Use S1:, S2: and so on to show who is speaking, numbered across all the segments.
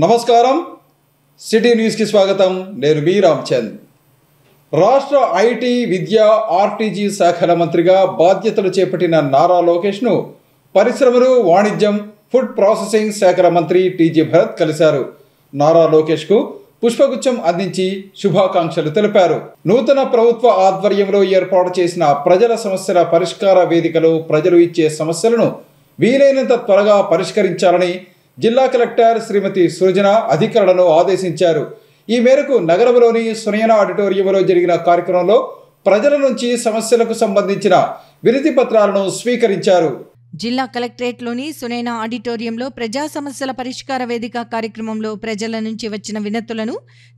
S1: నమస్కారం సిటీ న్యూస్కి స్వాగతం. నేను మీ రామచంద్. రాష్ట్ర ఐటీ, విద్యా, ఆర్టీజీ శాఖల మంత్రిగా బాధ్యతలు చేపట్టిన నారా లోకేష్ను పరిశ్రమలు, వాణిజ్యం, ఫుడ్ ప్రాసెసింగ్ శాఖల మంత్రి టీజీ భరత్ కలిశారు. నారా లోకేష్కు పుష్పగుచ్చం అందించి శుభాకాంక్షలు తెలిపారు. నూతన ప్రభుత్వ ఆధ్వర్యంలో ఏర్పాటు చేసిన ప్రజల సమస్యల పరిష్కార వేదికలో ప్రజలు ఇచ్చే సమస్యలను వీలైనంత త్వరగా పరిష్కరించాలని జిల్లా కలెక్టర్ శ్రీమతి సృజన అధికారులను ఆదేశించారు. ఈ మేరకు నగరంలోని సునయన ఆడిటోరియంలో జరిగిన కార్యక్రమంలో ప్రజల నుంచి సమస్యలకు సంబంధించిన వినతి పత్రాలను స్వీకరించారు.
S2: జిల్లా కలెక్టరేట్లోని సునైన ఆడిటోరియంలో ప్రజా సమస్యల పరిష్కార వేదిక కార్యక్రమంలో ప్రజల నుంచి వచ్చిన వినతులను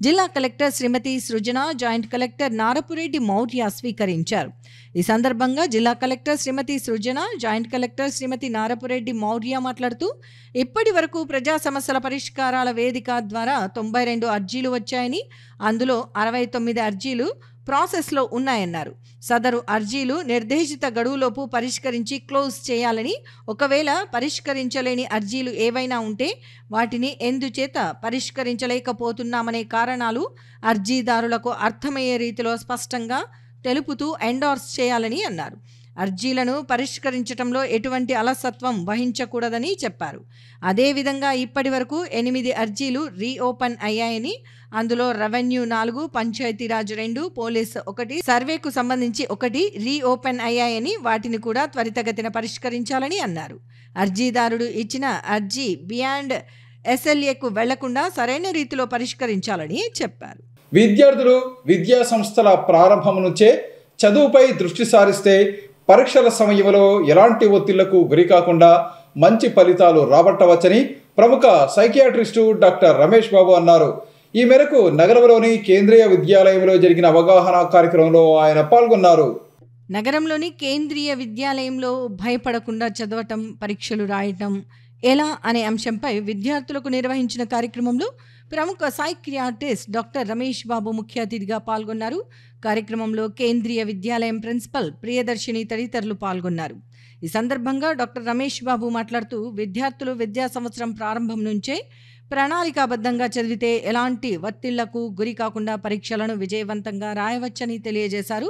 S2: జిల్లా కలెక్టర్ శ్రీమతి సృజన, జాయింట్ కలెక్టర్ నారపురెడ్డి మౌర్య స్వీకరించారు. ఈ సందర్భంగా జిల్లా కలెక్టర్ శ్రీమతి సృజన, జాయింట్ కలెక్టర్ శ్రీమతి నారపురెడ్డి మౌర్య మాట్లాడుతూ ఇప్పటి వరకు ప్రజా సమస్యల పరిష్కారాల వేదిక ద్వారా 92 అర్జీలు వచ్చాయని, అందులో 69 అర్జీలు ప్రాసెస్లో ఉన్నాయన్నారు. సదరు అర్జీలు నిర్దేశిత గడువులోపు పరిష్కరించి క్లోజ్ చేయాలని, ఒకవేళ పరిష్కరించలేని అర్జీలు ఏవైనా ఉంటే వాటిని ఎందుచేత పరిష్కరించలేకపోతున్నామనే కారణాలు అర్జీదారులకు అర్థమయ్యే రీతిలో స్పష్టంగా తెలుపుతూ ఎండార్స్ చేయాలని అన్నారు. అర్జీలను పరిష్కరించడంలో ఎటువంటి అలసత్వం వహించకూడదని చెప్పారు. అదేవిధంగా ఇప్పటి వరకు 8 అర్జీలు రీఓపెన్ అయ్యాయని, అందులో రెవెన్యూ 4, పంచాయతీరాజ్ 2, పోలీసు 1, సర్వేకు సంబంధించి 1 రీఓపెన్ అయ్యాయని, వాటిని కూడా త్వరితగతిన పరిష్కరించాలని అన్నారు. అర్జీదారుడు ఇచ్చిన అర్జీ బియాండ్ SLAకు వెళ్లకుండా సరైన రీతిలో పరిష్కరించాలని చెప్పారు.
S1: విద్యార్థులు విద్యా సంస్థల ప్రారంభం నుంచే చదువుపై దృష్టి సారిస్తే పరీక్షల సమయంలో ఎలాంటి ఒత్తిళ్లకు గురికాకుండా మంచి ఫలితాలు రాబట్టవచ్చని ప్రముఖ సైకియాట్రిస్టు డాక్టర్ రమేష్ బాబు అన్నారు. ఈ మేరకు నగరంలోని కేంద్రీయ విద్యాలయంలో జరిగిన అవగాహన కార్యక్రమంలో ఆయన పాల్గొన్నారు.
S2: నగరంలోని కేంద్రీయ విద్యాలయంలో భయపడకుండా చదవటం, పరీక్షలు రాయటం ఎలా అనే అంశంపై విద్యార్థులకు నిర్వహించిన కార్యక్రమంలో ప్రముఖ సైకియాట్రిస్ట్ డాక్టర్ రమేష్ బాబు ముఖ్య అతిథిగా పాల్గొన్నారు. కార్యక్రమంలో కేంద్రీయ విద్యాలయం ప్రిన్సిపల్ ప్రియదర్శిని తదితరులు పాల్గొన్నారు. ఈ సందర్భంగా డాక్టర్ రమేష్ బాబు మాట్లాడుతూ విద్యార్థులు విద్యా సంవత్సరం ప్రారంభం నుంచే ప్రణాళికాబద్ధంగా చదివితే ఎలాంటి ఒత్తిళ్లకు గురి కాకుండా పరీక్షలను విజయవంతంగా రాయవచ్చని తెలియజేశారు.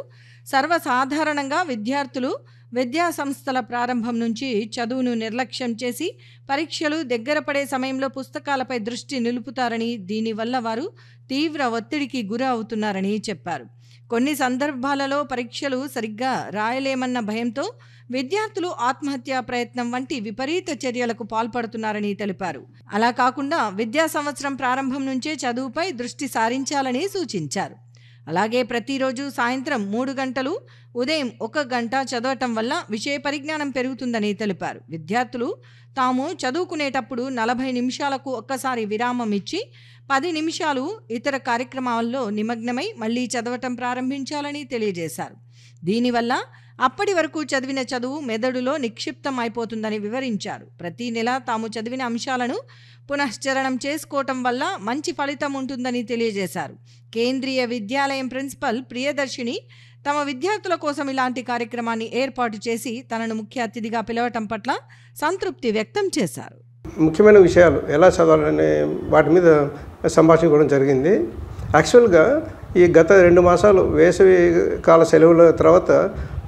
S2: సర్వసాధారణంగా విద్యార్థులు విద్యా సంస్థల ప్రారంభం నుంచి చదువును నిర్లక్ష్యం చేసి పరీక్షలు దగ్గర పడే సమయంలో పుస్తకాలపై దృష్టి నిలుపుతారని, దీనివల్ల వారు తీవ్ర ఒత్తిడికి గురి అవుతున్నారని చెప్పారు. కొన్ని సందర్భాలలో పరీక్షలు సరిగ్గా రాయలేమన్న భయంతో విద్యార్థులు ఆత్మహత్యా ప్రయత్నం వంటి విపరీత చర్యలకు పాల్పడుతున్నారని తెలిపారు. అలా కాకుండా విద్యా సంవత్సరం ప్రారంభం నుంచే చదువుపై దృష్టి సారించాలని సూచించారు. అలాగే ప్రతిరోజు సాయంత్రం 3 గంటలు, ఉదయం 1 గంట చదవటం వల్ల విషయ పరిజ్ఞానం పెరుగుతుందని తెలిపారు. విద్యార్థులు తాము చదువుకునేటప్పుడు 40 నిమిషాలకు ఒక్కసారి విరామం ఇచ్చి 10 నిమిషాలు ఇతర కార్యక్రమాల్లో నిమగ్నమై మళ్లీ చదవటం ప్రారంభించాలని తెలియజేశారు. దీనివల్ల అప్పటి వరకు చదివిన చదువు మెదడులో నిక్షిప్తం అయిపోతుందని వివరించారు. ప్రతి నెల తాము చదివిన అంశాలను పునశ్చరణం చేసుకోవటం వల్ల మంచి ఫలితం ఉంటుందని తెలియజేశారు. కేంద్రీయ విద్యాలయం ప్రిన్సిపల్ ప్రియదర్శిని తమ విద్యార్థుల కోసం ఇలాంటి కార్యక్రమాన్ని ఏర్పాటు చేసి తనను ముఖ్య అతిథిగా పిలవటం పట్ల సంతృప్తి వ్యక్తం చేశారు.
S3: ముఖ్యమైన విషయాలు ఎలా చదవాలనే వాటి మీద సంభాషణ కూడా జరిగింది. యాక్చువల్గా ఈ గత 2 మాసాలు వేసవి కాల సెలవుల తర్వాత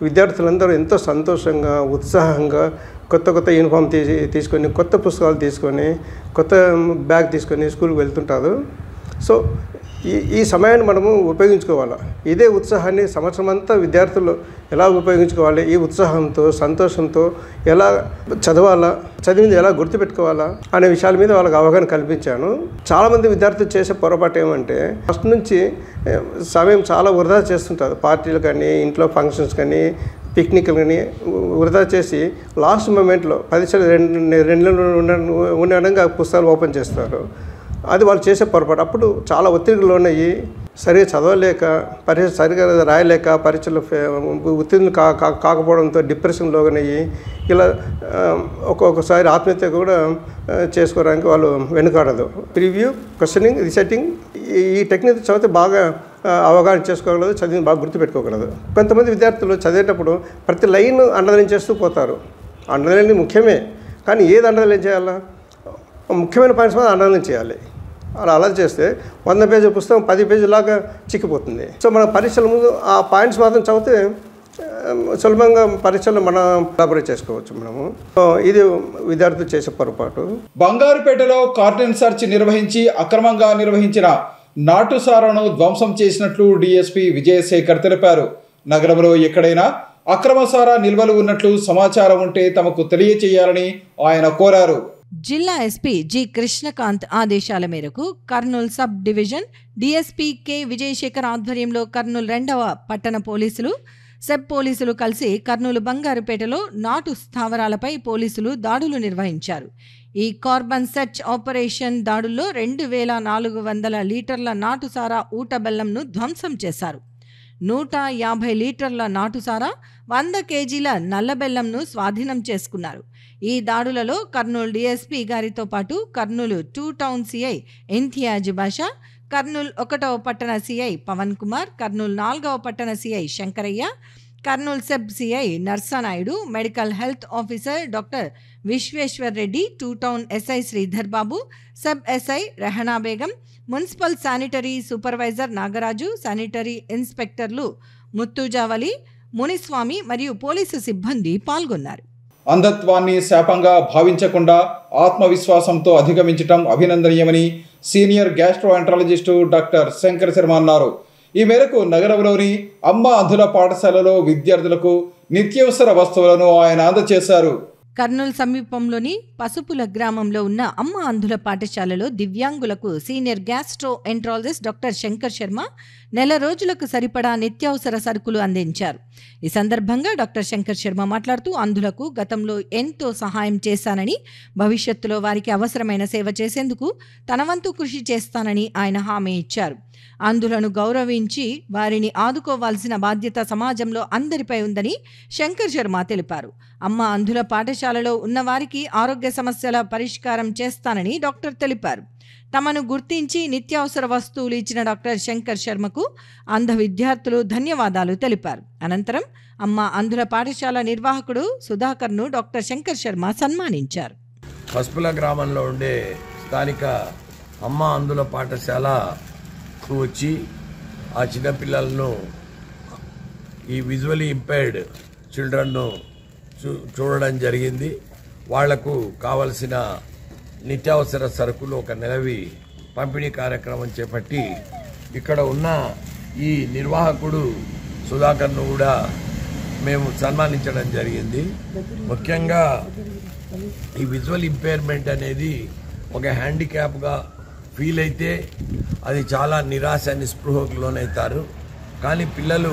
S3: విద్యార్థులందరూ ఎంతో సంతోషంగా, ఉత్సాహంగా కొత్త యూనిఫామ్ తీసుకొని, కొత్త పుస్తకాలు తీసుకొని, కొత్త బ్యాగ్ తీసుకొని స్కూల్కి వెళ్తుంటారు. సో ఈ సమయాన్ని మనము ఉపయోగించుకోవాలి. ఇదే ఉత్సాహాన్ని సంవత్సరం అంతా విద్యార్థులు ఎలా ఉపయోగించుకోవాలి, ఈ ఉత్సాహంతో, సంతోషంతో ఎలా చదవాలా, చదివింది ఎలా గుర్తుపెట్టుకోవాలా అనే విషయాల మీద వాళ్ళకి అవగాహన కల్పించాను. చాలామంది విద్యార్థులు చేసే పొరపాటు ఏమంటే ఫస్ట్ నుంచి సమయం చాలా వృధా చేస్తుంటారు. పార్టీలు కానీ, ఇంట్లో ఫంక్షన్స్ కానీ, పిక్నిక్లు కానీ వృధా చేసి లాస్ట్ మూమెంట్లో పరీక్షలు 2 నెలలు ఉండడంగా పుస్తకాలు ఓపెన్ చేస్తారు. అది వాళ్ళు చేసే పొరపాటు. అప్పుడు చాలా ఒత్తిడికి లోనయ్యి సరిగా చదవలేక, పరీక్ష సరిగా రాయలేక, పరీక్షలు ఉత్తీర్ణులు కాకపోవడంతో డిప్రెషన్ లోనయ్యి ఇలా ఒక్కొక్కసారి ఆత్మహత్య కూడా చేసుకోవడానికి వాళ్ళు వెనుకాడదు. ప్రివ్యూ, క్వశ్చనింగ్, రిసెట్టింగ్ ఈ టెక్నిక్ చదివితే బాగా అవగాహన చేసుకోగలదు, చదివి బాగా గుర్తుపెట్టుకోగలదు. కొంతమంది విద్యార్థులు చదివేటప్పుడు ప్రతి లైన్ అండర్లైన్ చేస్తూ పోతారు. అండర్లైన్ ముఖ్యమే, కానీ ఏది అండర్లైన్ చేయాలా? ముఖ్యమైన పాయింట్స్ మీద అండర్లైన్ చేయాలి. అలా చేస్తే 100 పేజీల పుస్తకం 10 పేజీలాగా చిక్కిపోతుంది. సో మన పరీక్షల ముందు ఆ పాయింట్స్ మాత్రం చదివితే సులభంగా పరీక్షలు మనం ఎలాబరేట్ చేసుకోవచ్చు మనము. ఇది విద్యార్థులు చేసే పొరపాటు.
S1: బంగారుపేటలో కార్డన్ సెర్చ్ నిర్వహించి అక్రమంగా నిర్వహించిన నాటుసారాను ధ్వంసం చేసినట్లు డీఎస్పీ విజయశేఖర్ తెలిపారు. నగరంలో ఎక్కడైనా అక్రమ సారా నిల్వలు ఉన్నట్లు సమాచారం ఉంటే తమకు తెలియచేయాలని ఆయన కోరారు.
S2: జిల్లా ఎస్పీ జి కృష్ణకాంత్ ఆదేశాల మేరకు Kurnool sub division DSP K Vijayasekhar ఆధ్వర్యంలో కర్నూలు 2వ పట్టణ పోలీసులు సెబ్ పోలీసులు కలిసి కర్నూలు బంగారుపేటలో నాటు స్థావరాలపై పోలీసులు దాడులు నిర్వహించారు. ఈ కార్బన్ సెర్చ్ ఆపరేషన్ దాడుల్లో 2400 లీటర్ల నాటుసారా ఊట బెల్లంను ధ్వంసం చేశారు. 150 లీటర్ల నాటుసారా 100 కేజీల నల్లబెల్లంను స్వాధీనం చేసుకున్నారు. ఈ దాడులలో కర్నూలు డీఎస్పీ గారితో పాటు కర్నూలు 2 టౌన్ సిఐ ఇంతియాజ్ బాషా, కర్నూలు 1వ పట్టణ సిఐ పవన్ కుమార్, కర్నూలు 4వ పట్టణ CI Shankaraiah, Kurnool SEB CI Narsanaidu, medical health officer doctor Visweswar Reddy, 2 town SI Sridhar Babu, sub SI Rehana Begum, municipal sanitary supervisor Nagaraju, sanitary ఇన్స్పెక్టర్లు ముత్తుజావలి, మునిస్వామి మరియు పోలీసు సిబ్బంది పాల్గొన్నారు.
S1: అంధత్వాన్ని శాపంగా భావించకుండా ఆత్మవిశ్వాసంతో అధిగమించడం అభినందనీయమని senior gastroenterologist doctor Shankar Sharma అన్నారు. ఈ మేరకు నగరంలోని అమ్మ అంధుల పాఠశాలలో విద్యార్థులకు నిత్యావసర వస్తువులను ఆయన అందజేశారు.
S2: కర్నూలు సమీపంలోని పసుపుల గ్రామంలో ఉన్న అమ్మ అంధుల పాఠశాలలో దివ్యాంగులకు senior gastro enterologist doctor Shankar Sharma నెల రోజులకు సరిపడా నిత్యావసర సరుకులు అందించారు. ఈ సందర్భంగా డాక్టర్ శంకర్ శర్మ మాట్లాడుతూ అంధులకు గతంలో ఎంతో సహాయం చేశానని, భవిష్యత్తులో వారికి అవసరమైన సేవ చేసేందుకు తన వంతు కృషి చేస్తానని ఆయన హామీ ఇచ్చారు. అంధులను గౌరవించి వారిని ఆదుకోవాల్సిన బాధ్యత సమాజంలో అందరిపై ఉందని శంకర్ శర్మ తెలిపారు. అమ్మ అంధుల పాఠశాలలో ఉన్నవారికి ఆరోగ్య సమస్యల పరిష్కారం చేస్తానని డాక్టర్ తెలిపారు. తమను గుర్తించి నిత్యావసర వస్తువులు ఇచ్చిన డాక్టర్ శంకర్ శర్మకు అంధ విద్యార్థులు ధన్యవాదాలు తెలిపారు. అనంతరం అమ్మ అంధుల పాఠశాల నిర్వాహకుడు సుధాకర్ను డాక్టర్ శంకర్ శర్మ సన్మానించారు.
S4: పసుపుల గ్రామంలో ఉండే స్థానిక అమ్మ అంధుల పాఠశాలకు వచ్చి ఆ చిన్నపిల్లలను, ఈ విజువలీ ఇంపైర్డ్ చిల్డ్రన్ను చూడడం జరిగింది. వాళ్లకు కావలసిన నిత్యావసర సరుకులు ఒక నెలవి పంపిణీ కార్యక్రమం చేపట్టి ఇక్కడ ఉన్న ఈ నిర్వాహకుడు సుధాకర్ను కూడా మేము సన్మానించడం జరిగింది. ముఖ్యంగా ఈ విజువల్ ఇంపైర్మెంట్ అనేది ఒక హ్యాండిక్యాప్గా ఫీల్ అయితే అది చాలా నిరాశ నిస్పృహకు లోనవుతారు. కానీ పిల్లలు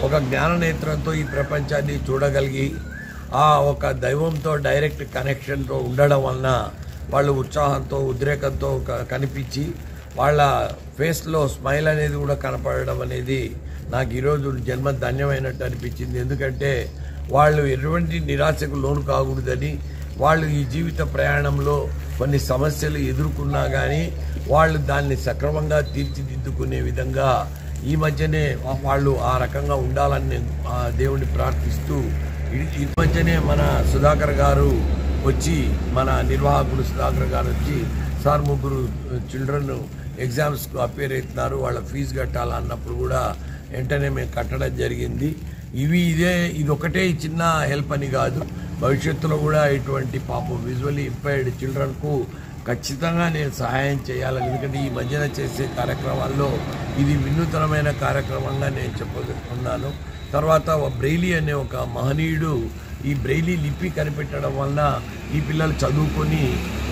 S4: ఒక జ్ఞాననేత్రంతో ఈ ప్రపంచాన్ని చూడగలిగి ఆ ఒక దైవంతో డైరెక్ట్ కనెక్షన్తో ఉండడం వలన వాళ్ళు ఉత్సాహంతో ఉద్రేకంతో కనిపించి వాళ్ళ ఫేస్లో స్మైల్ అనేది కూడా కనపడడం అనేది నాకు ఈరోజు జన్మ ధన్యమైనట్టు అనిపించింది. ఎందుకంటే వాళ్ళు ఎటువంటి నిరాశకు లోను కాకూడదని, వాళ్ళు ఈ జీవిత ప్రయాణంలో కొన్ని సమస్యలు ఎదుర్కొన్నా కానీ వాళ్ళు దాన్ని సక్రమంగా తీర్చిదిద్దుకునే విధంగా ఈ మధ్యనే వాళ్ళు ఆ రకంగా ఉండాలని దేవుణ్ణి ప్రార్థిస్తూ ఈ మధ్యనే మన సుధాకర్ గారు వచ్చి, మన నిర్వాహకుడు సుధాకర్ గారు వచ్చి, సార్ 3 చిల్డ్రన్ ఎగ్జామ్స్కు అపేర్ అవుతున్నారు, వాళ్ళ ఫీజు కట్టాలన్నప్పుడు కూడా వెంటనే మేము కట్టడం జరిగింది. ఇది ఒకటే చిన్న హెల్ప్ అని కాదు, భవిష్యత్తులో కూడా ఇటువంటి పాపం విజువల్లీ ఇంపైర్డ్ చిల్డ్రన్కు ఖచ్చితంగా నేను సహాయం చేయాలని, ఎందుకంటే ఈ మధ్యన చేసే కార్యక్రమాల్లో ఇది వినూతనమైన కార్యక్రమంగా నేను చెప్పగలుగుతున్నాను. తర్వాత బ్రెయిలీ అనే ఒక మహనీయుడు ఈ బ్రెయిలీ లిపి కనిపెట్టడం వలన ఈ పిల్లలు చదువుకొని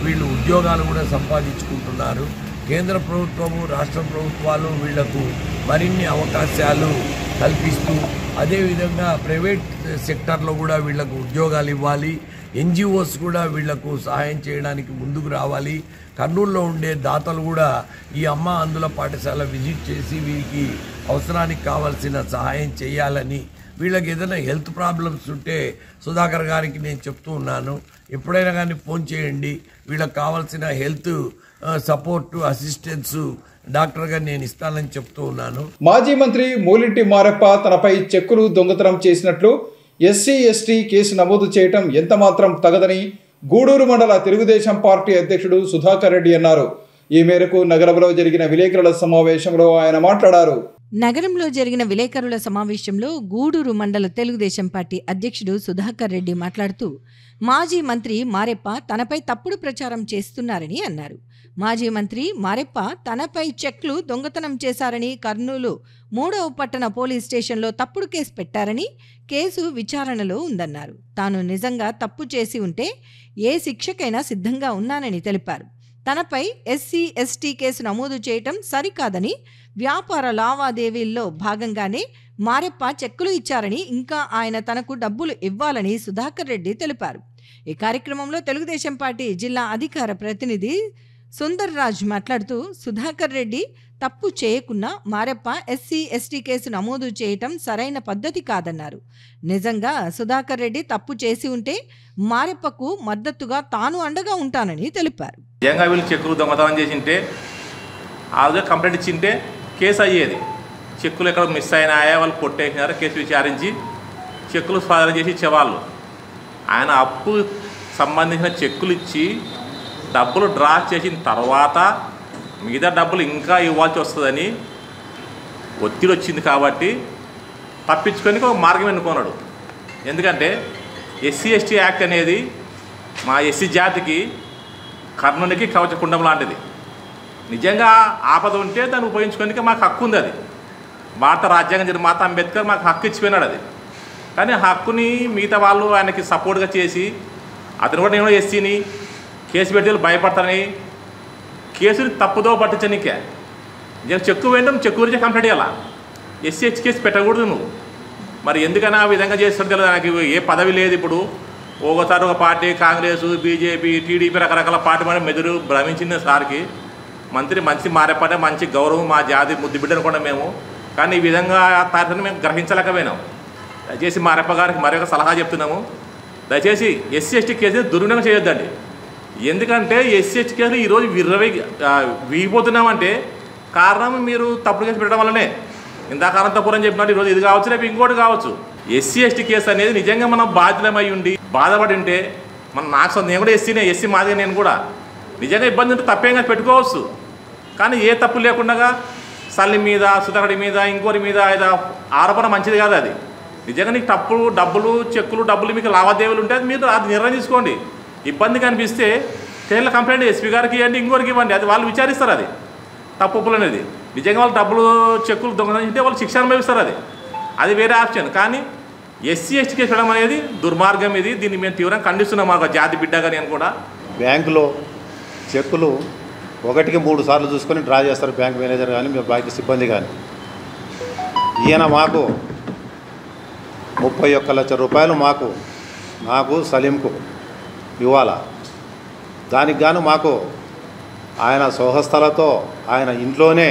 S4: వీళ్ళు ఉద్యోగాలు కూడా సంపాదించుకుంటున్నారు. కేంద్ర ప్రభుత్వము, రాష్ట్ర ప్రభుత్వాలు వీళ్లకు మరిన్ని అవకాశాలు కల్పిస్తూ, అదేవిధంగా ప్రైవేట్ సెక్టార్లో కూడా వీళ్లకు ఉద్యోగాలు ఇవ్వాలి. ఎన్జిఓస్ కూడా వీళ్లకు సహాయం చేయడానికి ముందుకు రావాలి. కర్నూలులో ఉండే దాతలు కూడా ఈ అమ్మ అంధుల పాఠశాల విజిట్ చేసి వీరికి అవసరానికి కావాల్సిన సహాయం చేయాలని, వీళ్ళకి ఏదైనా హెల్త్ ప్రాబ్లమ్స్ ఉంటే సుధాకర్ గారికి నేను చెప్తూ ఉన్నాను, ఎప్పుడైనా కానీ ఫోన్ చేయండి, వీళ్ళకి కావాల్సిన హెల్త్ సపోర్టు అసిస్టెన్స్ డాక్టర్గా నేను ఇస్తానని చెప్తూ ఉన్నాను.
S1: మాజీ మంత్రి మూలింటి మారెప్ప తనపై చెక్కులు దొంగతనం చేసినట్లు ఎస్సీ ఎస్టీ కేసు నమోదు చేయటం ఎంతమాత్రం తగదని గూడూరు మండల తెలుగుదేశం పార్టీ అధ్యక్షుడు సుధాకర్ రెడ్డి అన్నారు. ఈ మేరకు నగరంలో జరిగిన విలేకరుల సమావేశంలో ఆయన మాట్లాడారు.
S2: నగరంలో జరిగిన విలేకరుల సమావేశంలో గూడూరు మండల తెలుగుదేశం పార్టీ అధ్యక్షుడు సుధాకర్ రెడ్డి మాట్లాడుతూ మాజీ మంత్రి మారెప్ప తనపై తప్పుడు ప్రచారం చేస్తున్నారని అన్నారు. మాజీ మంత్రి మారెప్ప తనపై చెక్లు దొంగతనం చేశారని కర్నూలు 3వ పట్టణ పోలీస్ స్టేషన్లో తప్పుడు కేసు పెట్టారని, కేసు విచారణలో ఉందన్నారు. తాను నిజంగా తప్పు చేసి ఉంటే ఏ శిక్షకైనా సిద్ధంగా ఉన్నానని తెలిపారు. తనపై ఎస్సీ ఎస్టీ కేసు నమోదు చేయటం సరికాదని, వ్యాపార లావాదేవీల్లో భాగంగానే మారెప్ప చెక్కులు ఇచ్చారని, ఇంకా ఆయన తనకు డబ్బులు ఇవ్వాలని సుధాకర్ రెడ్డి తెలిపారు. ఈ కార్యక్రమంలో తెలుగుదేశం పార్టీ జిల్లా అధికార ప్రతినిధి సుందర్ రాజ్ మాట్లాడుతూ సుధాకర్ రెడ్డి తప్పు చేయకున్నా మారెప్ప ఎస్సీ ఎస్టీ కేసు నమోదు చేయటం సరైన పద్ధతి కాదన్నారు. నిజంగా సుధాకర్ రెడ్డి తప్పు చేసి ఉంటే మారెప్పకు మద్దతుగా తాను అండగా ఉంటానని తెలిపారు.
S5: నిజంగా వీళ్ళు చెక్కులు దొంగతనం చేసింటే ఆల్రెడీ కంప్లైంట్ ఇచ్చింటే కేసు అయ్యేది. చెక్కులు ఎక్కడ మిస్ అయినాయా, వాళ్ళు కొట్టేసినారా, కేసు విచారించి చెక్కులు స్వాధీనం చేసి ఇచ్చేవాళ్ళు. ఆయన అప్పు సంబంధించిన చెక్కులు ఇచ్చి డబ్బులు డ్రా చేసిన తర్వాత మిగతా డబ్బులు ఇంకా ఇవ్వాల్సి వస్తుందని ఒత్తిడి వచ్చింది కాబట్టి తప్పించుకొని ఒక మార్గం ఎన్నుకున్నాడు. ఎందుకంటే ఎస్సీ ఎస్టీ యాక్ట్ అనేది మా ఎస్సీ జాతికి కర్ణునికి కవచకుండం లాంటిది. నిజంగా ఆపద ఉంటే దాన్ని ఉపయోగించుకోనికి మాకు హక్కు ఉంది. అది భారత రాజ్యాంగం నిర్మాత అంబేద్కర్ మాకు హక్కు ఇచ్చిపోయినాడు. అది కానీ హక్కుని మిగతా వాళ్ళు ఆయనకి సపోర్ట్గా చేసి అతను కూడా నేను ఎస్సీని కేసు పెట్టి భయపడతానని కేసుని తప్పుదో పట్టించనికే చెక్కు వేయడం, చెక్కు గురించి కంప్లైంట్ చేయాలా, ఎస్సీ ఎస్టీ కేసు పెట్టకూడదు నువ్వు. మరి ఎందుకన్నా ఆ విధంగా చేస్తుంటే తెలియదు. నాకు ఏ పదవి లేదు. ఇప్పుడు ఒకసారి ఒక పార్టీ కాంగ్రెస్, బీజేపీ, టీడీపీ రకరకాల పార్టీ మన మెదురు భ్రమించింది సార్కి. మంచి మారేపడే మంచి గౌరవం, మా జాతి ముద్దు బిడ్డ అనుకోండి మేము. కానీ ఈ విధంగా తారని మేము గ్రహించలేకపోయినాం. దయచేసి మారెప్ప గారికి మరొక సలహా చెప్తున్నాము. దయచేసి ఎస్సీ ఎస్టీ కేసుని దుర్వినియోగం చేయొద్దండి. ఎందుకంటే ఎస్సీ ఎస్టీ కేసులు ఈరోజు వీగిపోతున్నామంటే కారణం మీరు తప్పుడు కేసు పెట్టడం వల్లనే. ఇందాక అనంతపురం చెప్పినట్టు ఈరోజు ఇది కావచ్చు, రేపు ఇంకోటి కావచ్చు. ఎస్సీ ఎస్టీ కేసు అనేది నిజంగా మనం బాధ్యతమై ఉండి బాధపడి ఉంటే నేను కూడా ఎస్సీనే, ఎస్సీ మాదిగా నేను కూడా నిజంగా ఇబ్బంది ఉంటే తప్పేం పెట్టుకోవచ్చు. కానీ ఏ తప్పు లేకుండా సల్లి మీద, సుధాకడి మీద, ఇంకోరి మీద ఏదో ఆరోపణ మంచిది కాదు. అది నిజంగా నీకు డబ్బులు చెక్కులు మీకు లావాదేవీలు ఉంటే అది మీరు అది నిర్ణయం తీసుకోండి. ఇబ్బంది కనిపిస్తే స్టేషన్లో కంప్లైంట్ ఎస్పీ గారికి ఇవ్వండి, ఇంకోరికి ఇవ్వండి. అది వాళ్ళు విచారిస్తారు. అది తప్పులు అనేది నిజంగా వాళ్ళు డబ్బులు చెక్కులు దొంగతనం వాళ్ళు శిక్ష అనుభవిస్తారు. అది వేరే ఆప్షన్. కానీ ఎస్సీ ఎస్టీ కేసు పెట్టడం అనేది దుర్మార్గం. దీన్ని మేము తీవ్రంగా ఖండిస్తున్నాం. మాకు జాతి బిడ్డగా నేను కూడా.
S6: బ్యాంకులో చెక్కులు 1కి 3 సార్లు చూసుకొని డ్రా చేస్తారు బ్యాంక్ మేనేజర్ కానీ బ్యాంక్ సిబ్బంది కానీ. ఈయన మాకు 31 లక్షల రూపాయలు నాకు సలీంకు ఇవ్వాలా. దానికి గాను మాకు ఆయన స్వహస్తాలతో ఆయన ఇంట్లోనే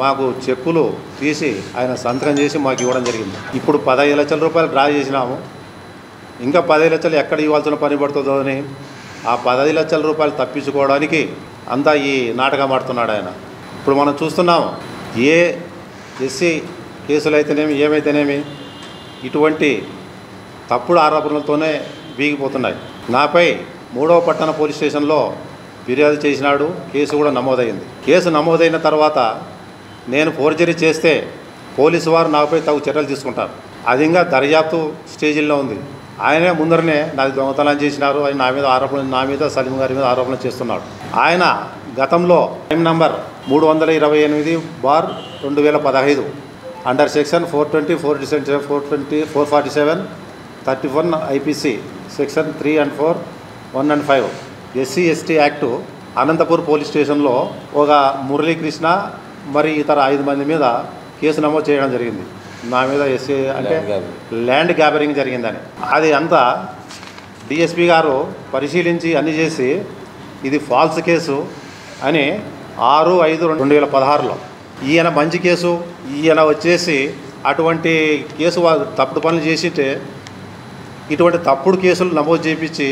S6: మాకు చెక్కులు తీసి ఆయన సంతకం చేసి మాకు ఇవ్వడం జరిగింది. ఇప్పుడు 15 లక్షల రూపాయలు డ్రా చేసినాము. ఇంకా 15 లక్షలు ఎక్కడ ఇవ్వాల్సిన పని పడుతుందో అని ఆ 15 లక్షల రూపాయలు తప్పించుకోవడానికి అంతా ఈ నాటకం ఆడుతున్నాడు ఆయన. ఇప్పుడు మనం చూస్తున్నాము ఏ ఎస్సీ కేసులు అయితేనేమి ఏమైతేనేమి ఇటువంటి తప్పుడు ఆరోపణలతోనే వీగిపోతున్నాయి. నాపై 3వ పట్టణ పోలీస్ స్టేషన్లో ఫిర్యాదు చేసినాడు. కేసు కూడా నమోదైంది. కేసు నమోదైన తర్వాత నేను ఫోర్జరీ చేస్తే పోలీసు వారు నాపై తగు చర్యలు తీసుకుంటారు. అది ఇంకా దర్యాప్తు స్టేజీల్లో ఉంది. ఆయనే ముందరనే నాది దొంగతనం చేసినారు అని నా మీద సలీం గారి మీద ఆరోపణ చేస్తున్నాడు. ఆయన గతంలో crime number 328/2015 under section 420, 427, 447, 31 IPC section 3 and 4, 1 and 5 SC ST act Anantapur police స్టేషన్లో ఒక మురళీకృష్ణ మరి ఇతర 5 మంది మీద కేసు నమోదు చేయడం జరిగింది. నా మీద ఎస్సీ అంటే ల్యాండ్ గ్యాబరింగ్ జరిగిందని. అది అంతా డిఎస్పీ గారు పరిశీలించి అన్ని చేసి ఇది ఫాల్స్ కేసు అని 6/5/2016లో ఈయన మంచి కేసు, ఈయన వచ్చేసి అటువంటి కేసు తప్పుడు పనులు చేసింటే ఇటువంటి తప్పుడు కేసులు నమోదు చేయించి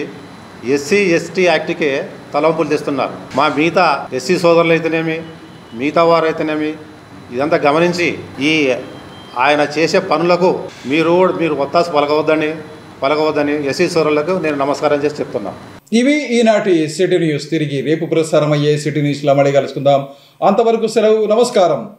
S6: ఎస్సీ ఎస్టీ యాక్ట్కే తలంపులు తెస్తున్నారు. మా మిగతా ఎస్సీ సోదరులు అయితేనేమి మిగతా వారు అయితేనేమి ఇదంతా గమనించి ఈ ఆయన చేసే పనులకు మీరు ఒత్తాసు పలకవద్దని పలకవద్దని ఎస్సీ సోదరులకు నేను నమస్కారం చేసి చెప్తున్నాను.
S1: ఇవి ఈనాటి సిటీ న్యూస్. తిరిగి రేపు ప్రసారం అయ్యే సిటీ న్యూస్లో మళ్ళీ కలుసుకుందాం. అంతవరకు సెలవు. నమస్కారం.